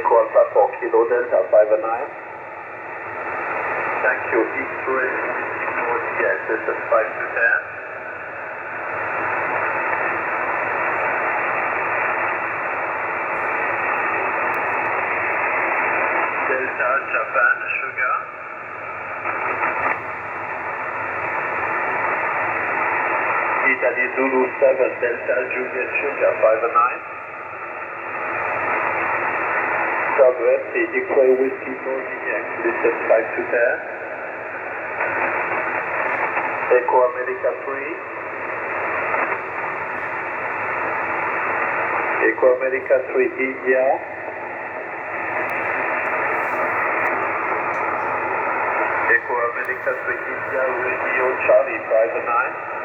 Echo Alpha 4 Kilo Delta 5-9. Thank you, XW4DX, this is 5 to 10. Delta Japan Sugar. Italy Zulu 7 Delta Juliet Sugar 5-9. Southwest X-Ray Whiskey 4DX, this is 5 to 10. Echo America 3. Echo America 3 India. Echo America 3 India Radio Charlie 5-9.